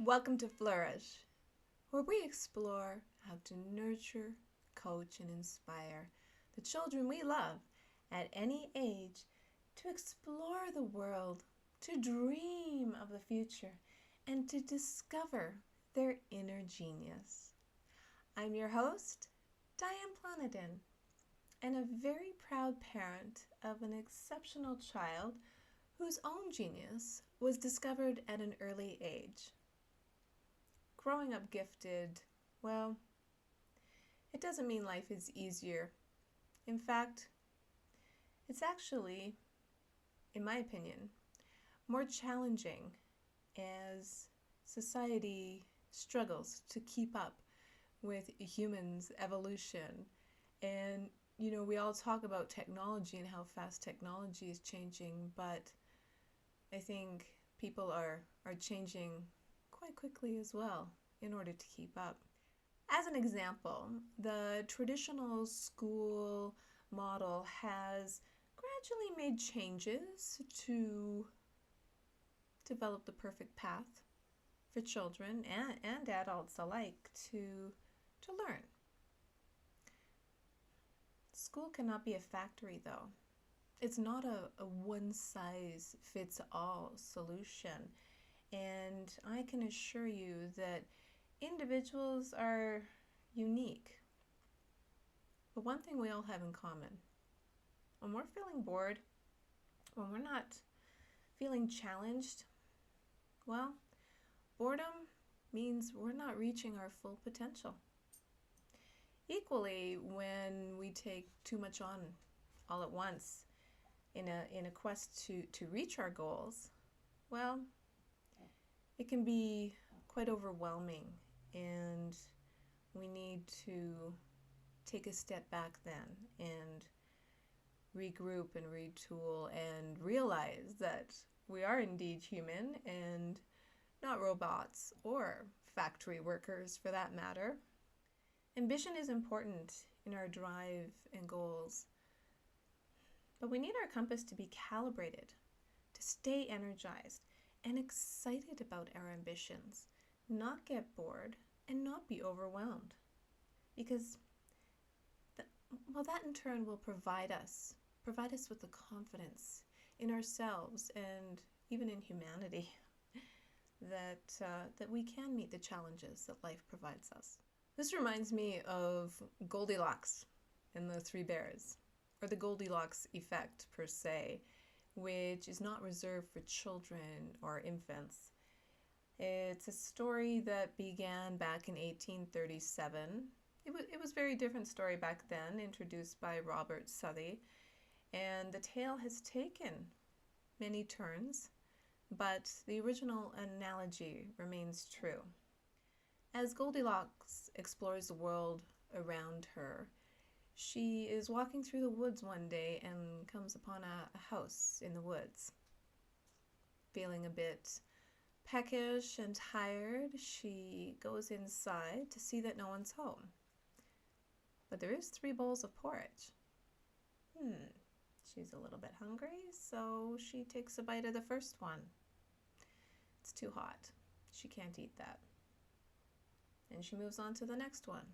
Welcome to Flourish, where we explore how to nurture, coach, and inspire the children we love at any age to explore the world, to dream of the future, and to discover their inner genius. I'm your host, Diane Planadin, and a very proud parent of an exceptional child whose own genius was discovered at an early age. Growing up gifted, well, it doesn't mean life is easier. In fact, it's actually, in my opinion, more challenging as society struggles to keep up with humans' evolution. And, we all talk about technology and how fast technology is changing, but I think people are changing quite quickly as well in order to keep up. As an example, the traditional school model has gradually made changes to develop the perfect path for children and adults alike to learn. School cannot be a factory, though. It's not a one-size-fits-all solution. And I can assure you that individuals are unique. But one thing we all have in common, when we're feeling bored, when we're not feeling challenged, well, boredom means we're not reaching our full potential. Equally, when we take too much on all at once in a quest to reach our goals, well, it can be quite overwhelming, and we need to take a step back then and regroup and retool and realize that we are indeed human and not robots or factory workers for that matter. Ambition is important in our drive and goals, but we need our compass to be calibrated, to stay energized and excited about our ambitions, not get bored and not be overwhelmed. Because that in turn will provide us with the confidence in ourselves and even in humanity that we can meet the challenges that life provides us. This reminds me of Goldilocks and the Three Bears, or the Goldilocks effect per se, which is not reserved for children or infants. It's a story that began back in 1837. It was a very different story back then, introduced by Robert Southey, and the tale has taken many turns, but the original analogy remains true. As Goldilocks explores the world around her, she is walking through the woods one day and comes upon a house in the woods. Feeling a bit peckish and tired, she goes inside to see that no one's home. But there is 3 bowls of porridge. She's a little bit hungry, so she takes a bite of the first one. It's too hot. She can't eat that. And she moves on to the next one.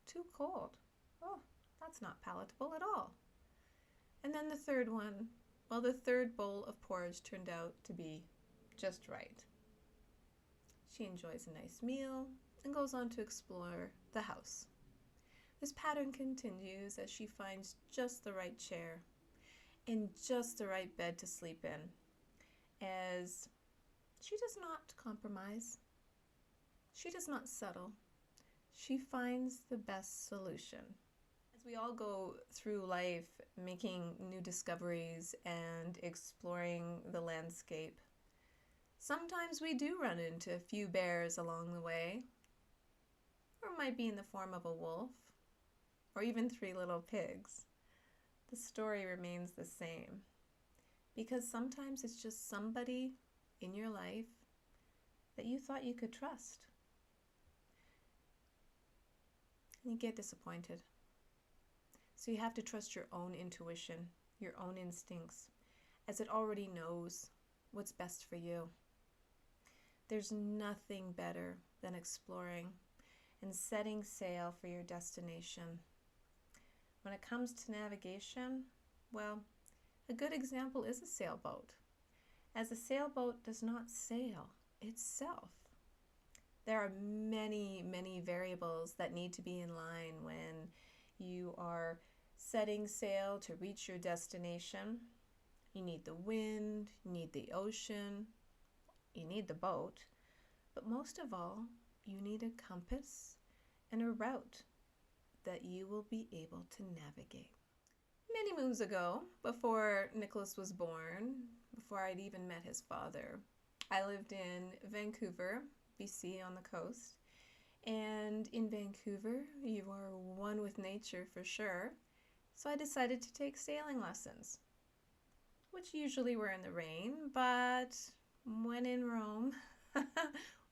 Too cold. Oh, that's not palatable at all. And then the third one. Well, the third bowl of porridge turned out to be just right. She enjoys a nice meal and goes on to explore the house. This pattern continues as she finds just the right chair and just the right bed to sleep in, as she does not compromise. She does not settle. She finds the best solution. As we all go through life making new discoveries and exploring the landscape, sometimes we do run into a few bears along the way, or it might be in the form of a wolf, or even 3 little pigs. The story remains the same, because sometimes it's just somebody in your life that you thought you could trust. And you get disappointed. So you have to trust your own intuition, your own instincts, as it already knows what's best for you. There's nothing better than exploring and setting sail for your destination. When it comes to navigation, well, a good example is a sailboat, as a sailboat does not sail itself. There are many, many variables that need to be in line when you are setting sail to reach your destination. You need the wind, you need the ocean, you need the boat, but most of all, you need a compass and a route that you will be able to navigate. Many moons ago, before Nicholas was born, before I'd even met his father, I lived in Vancouver, BC on the coast. And in Vancouver, you are one with nature for sure. So I decided to take sailing lessons, which usually were in the rain, but when in Rome,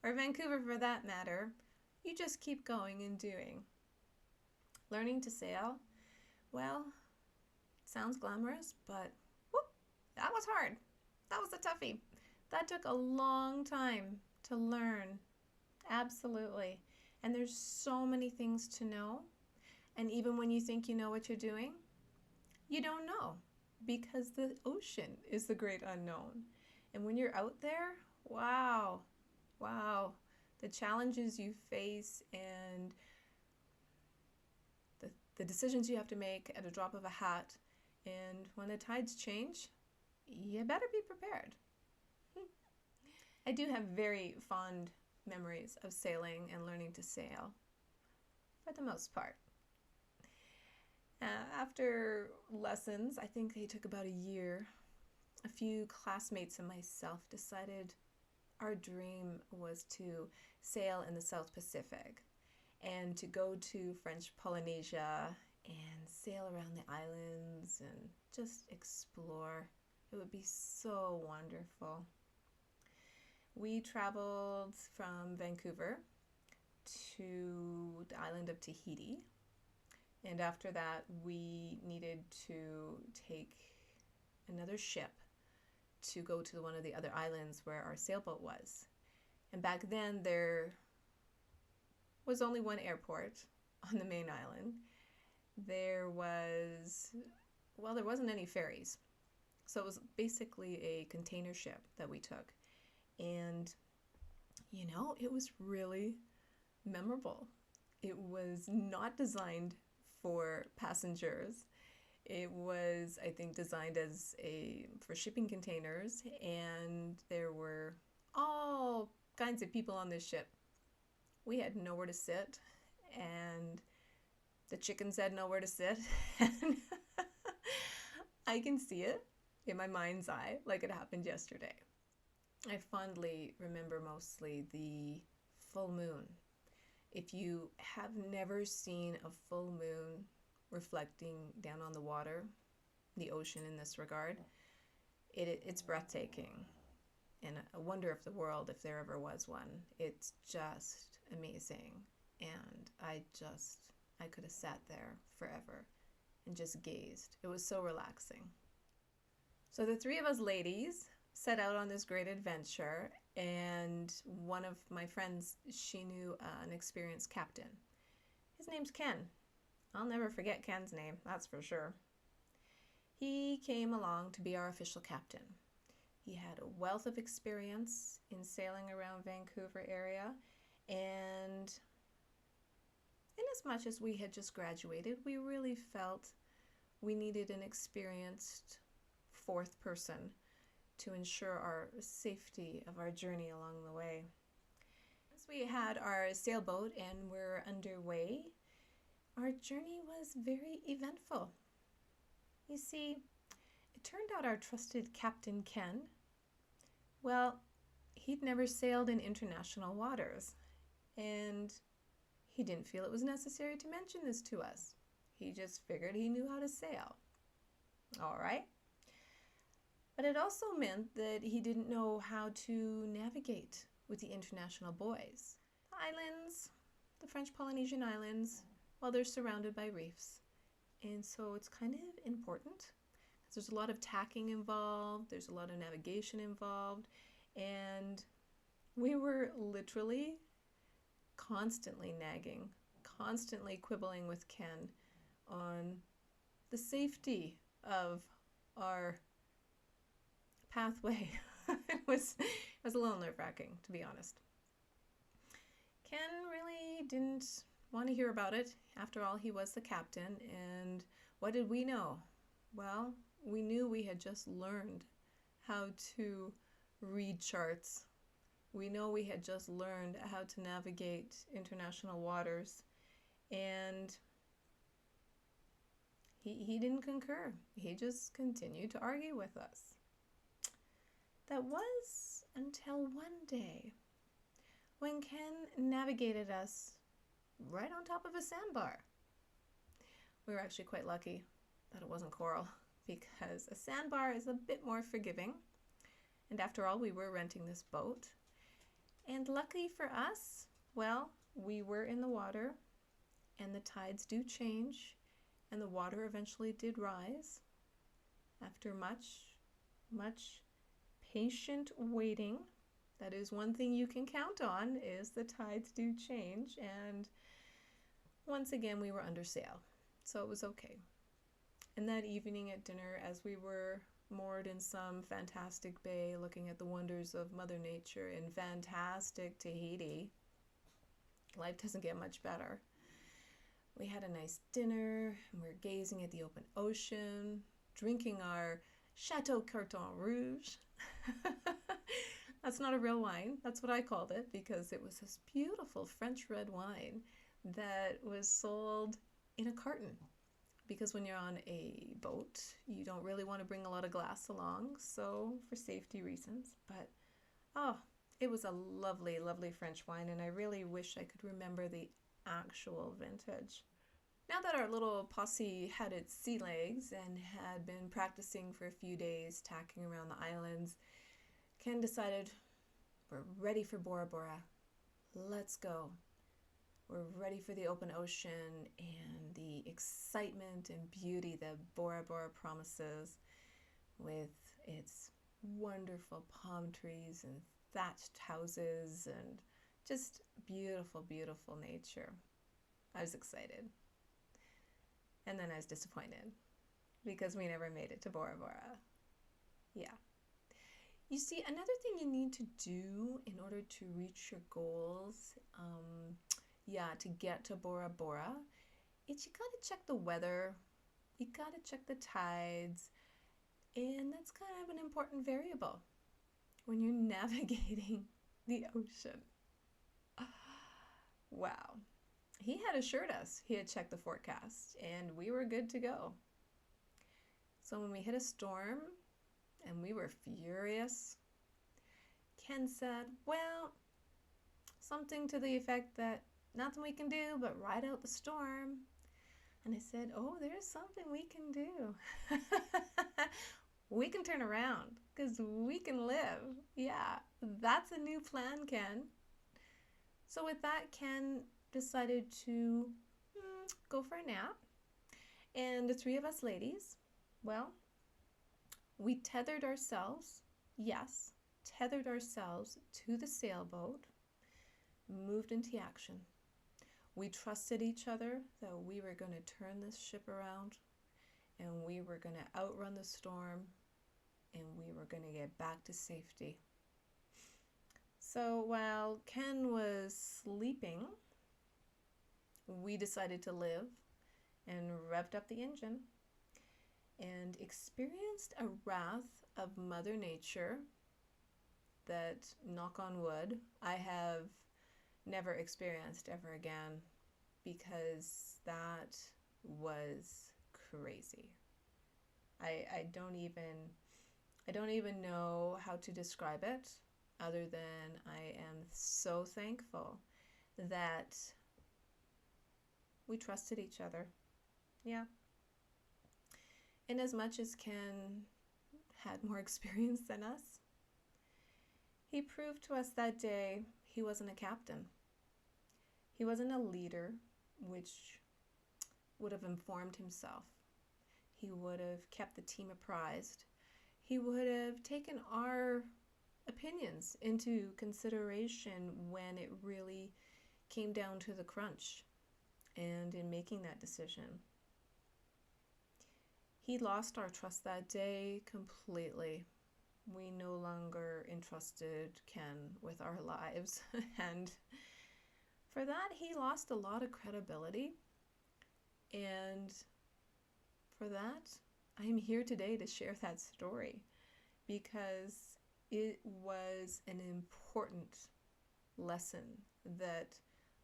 or Vancouver for that matter, you just keep going and doing. Learning to sail, well, sounds glamorous, but whoop, that was hard. That was a toughie. That took a long time to learn. Absolutely. And there's so many things to know. And even when you think you know what you're doing, you don't know, because the ocean is the great unknown. And when you're out there, wow, the challenges you face and the decisions you have to make at a drop of a hat. And when the tides change, you better be prepared. I do have very fond memories of sailing and learning to sail, for the most part. After lessons, I think they took about a year, a few classmates and myself decided our dream was to sail in the South Pacific and to go to French Polynesia and sail around the islands and just explore. It would be so wonderful. We traveled from Vancouver to the island of Tahiti, and after that we needed to take another ship to go to one of the other islands where our sailboat was. And back then there was only one airport on the main island. There wasn't any ferries, so it was basically a container ship that we took. And it was really memorable. It was not designed for passengers. It was, I think, designed for shipping containers, and there were all kinds of people on this ship. We had nowhere to sit, and the chickens had nowhere to sit. And I can see it in my mind's eye like it happened yesterday. I fondly remember mostly the full moon. If you have never seen a full moon reflecting down on the water, the ocean in this regard, it's breathtaking and a wonder of the world if there ever was one. It's just amazing. And I could have sat there forever and just gazed. It was so relaxing. So the three of us ladies set out on this great adventure, and one of my friends, she knew an experienced captain. His name's Ken. I'll never forget Ken's name, that's for sure. He came along to be our official captain. He had a wealth of experience in sailing around Vancouver area, and inasmuch as we had just graduated, we really felt we needed an experienced fourth person to ensure our safety of our journey along the way. Once we had our sailboat and were underway, our journey was very eventful. You see, it turned out our trusted Captain Ken, well, he'd never sailed in international waters, and he didn't feel it was necessary to mention this to us. He just figured he knew how to sail. All right. But it also meant that he didn't know how to navigate with the international boys. The islands, the French Polynesian islands, well, they're surrounded by reefs. And so it's kind of important because there's a lot of tacking involved, there's a lot of navigation involved, and We were literally constantly nagging, constantly quibbling with Ken on the safety of our pathway. It was a little nerve-wracking, to be honest. Ken really didn't want to hear about it. After all, he was the captain, and what did we know? Well, we knew we had just learned how to read charts. We know we had just learned how to navigate international waters, and he didn't concur. He just continued to argue with us. That was until one day when Ken navigated us right on top of a sandbar. We were actually quite lucky that it wasn't coral, because a sandbar is a bit more forgiving. And after all, we were renting this boat. And lucky for us, well, we were in the water, and the tides do change, and the water eventually did rise after much patient waiting. That is one thing you can count on, is the tides do change, and once again we were under sail, so it was okay. And that evening at dinner, as we were moored in some fantastic bay looking at the wonders of Mother Nature in fantastic Tahiti, life doesn't get much better. We had a nice dinner, and we were gazing at the open ocean, drinking our Chateau Carton Rouge. That's not a real wine. That's what I called it, because it was this beautiful French red wine that was sold in a carton. Because when you're on a boat, you don't really want to bring a lot of glass along, so for safety reasons. But, it was a lovely, lovely French wine, and I really wish I could remember the actual vintage. Now that our little posse had its sea legs and had been practicing for a few days, tacking around the islands, Ken decided, we're ready for Bora Bora. Let's go. We're ready for the open ocean and the excitement and beauty that Bora Bora promises, with its wonderful palm trees and thatched houses and just beautiful, beautiful nature. I was excited. And then I was disappointed because we never made it to Bora Bora. Yeah. You see, another thing you need to do in order to reach your goals, to get to Bora Bora, is you gotta check the weather, you gotta check the tides, and that's kind of an important variable when you're navigating the ocean. Wow. He had assured us he had checked the forecast, and we were good to go. So when we hit a storm, and we were furious, Ken said, well, something to the effect that nothing we can do but ride out the storm. And I said, oh, there's something we can do. We can turn around, because we can live. Yeah, that's a new plan, Ken. So with that, Ken decided to go for a nap. And the three of us ladies, well, we tethered ourselves to the sailboat, moved into action. We trusted each other that we were going to turn this ship around, and we were going to outrun the storm, and we were going to get back to safety. So while Ken was sleeping, we decided to live and revved up the engine and experienced a wrath of Mother Nature that, knock on wood, I have never experienced ever again, because that was crazy. I don't even know how to describe it, other than I am so thankful that we trusted each other. Yeah. And as much as Ken had more experience than us, he proved to us that day he wasn't a captain. He wasn't a leader, which would have informed himself. He would have kept the team apprised. He would have taken our opinions into consideration when it really came down to the crunch and in making that decision. He lost our trust that day completely. We no longer entrusted Ken with our lives, and for that he lost a lot of credibility. And for that, I'm here today to share that story because it was an important lesson that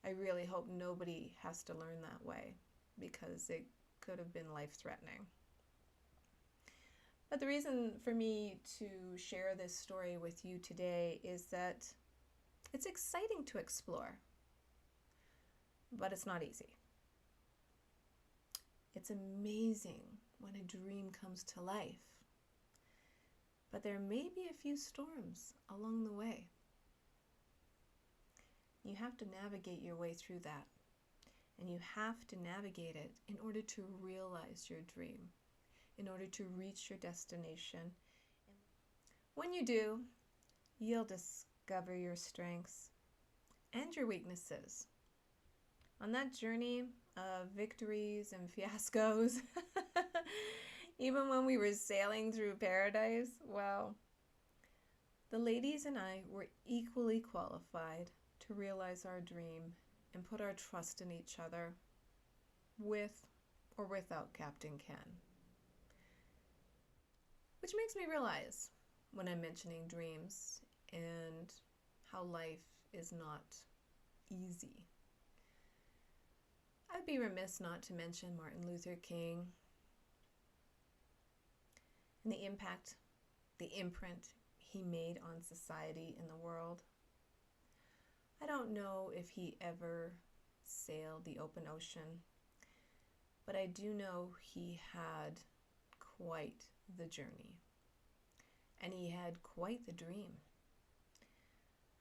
I really hope nobody has to learn that way, because it could have been life-threatening. But the reason for me to share this story with you today is that it's exciting to explore, but it's not easy. It's amazing when a dream comes to life, but there may be a few storms along the way. You have to navigate your way through that, and you have to navigate it in order to realize your dream, in order to reach your destination. When you do, you'll discover your strengths and your weaknesses. On that journey of victories and fiascos, even when we were sailing through paradise, well, the ladies and I were equally qualified to realize our dream and put our trust in each other, with or without Captain Ken. Which makes me realize, when I'm mentioning dreams and how life is not easy, I'd be remiss not to mention Martin Luther King and the impact, the imprint he made on society and the world. I don't know if he ever sailed the open ocean, but I do know he had quite the journey, and he had quite the dream.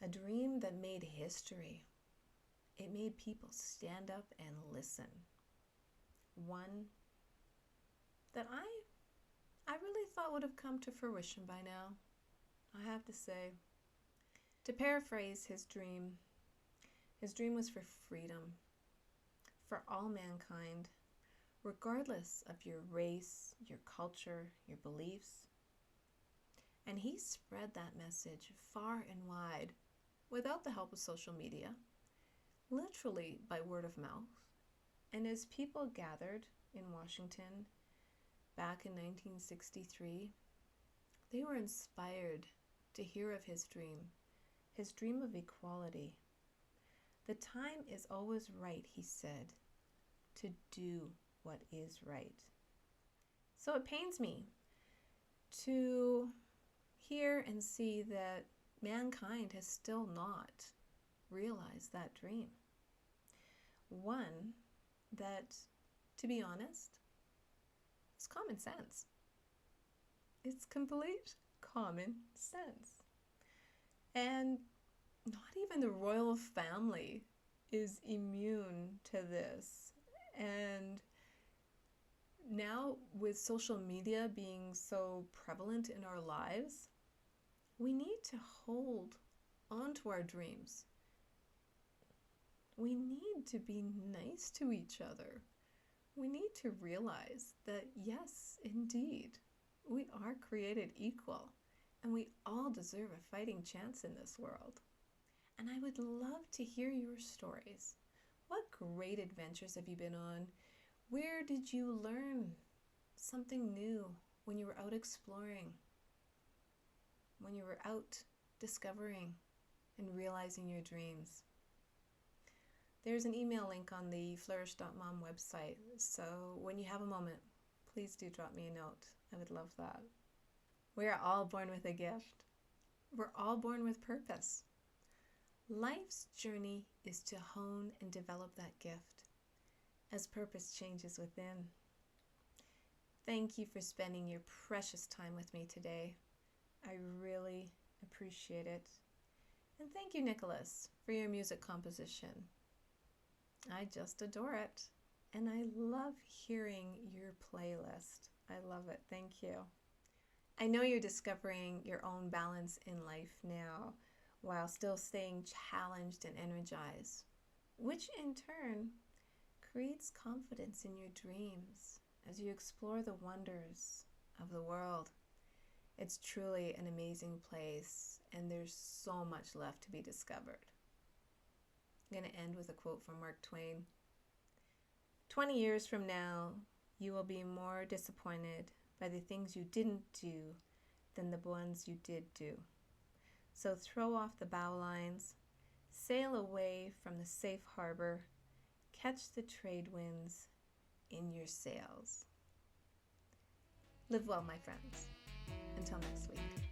A dream that made history. It made people stand up and listen. One that I really thought would have come to fruition by now, I have to say. To paraphrase his dream was for freedom, for all mankind, regardless of your race, your culture, your beliefs. And he spread that message far and wide without the help of social media, literally by word of mouth. And as people gathered in Washington back in 1963, they were inspired to hear of his dream of equality. The time is always right, he said, to do what is right. So it pains me to hear and see that mankind has still not realized that dream. One that, to be honest, is common sense. It's complete common sense. And not even the royal family is immune to this. And now, with social media being so prevalent in our lives, we need to hold on to our dreams. We need to be nice to each other. We need to realize that, yes, indeed, we are created equal, and we all deserve a fighting chance in this world. And I would love to hear your stories. What great adventures have you been on? Where did you learn something new when you were out exploring? When you were out discovering and realizing your dreams? There's an email link on the flourish.mom website, so when you have a moment, please do drop me a note. I would love that. We are all born with a gift. We're all born with purpose. Life's journey is to hone and develop that gift as purpose changes within. Thank you for spending your precious time with me today. I really appreciate it. And thank you, Nicholas, for your music composition. I just adore it. And I love hearing your playlist. I love it. Thank you. I know you're discovering your own balance in life now while still staying challenged and energized, which in turn creates confidence in your dreams as you explore the wonders of the world. It's truly an amazing place, and there's so much left to be discovered. I'm going to end with a quote from Mark Twain. 20 years from now, you will be more disappointed by the things you didn't do than the ones you did do. So throw off the bow lines, sail away from the safe harbor, catch the trade winds in your sails. Live well, my friends. Until next week.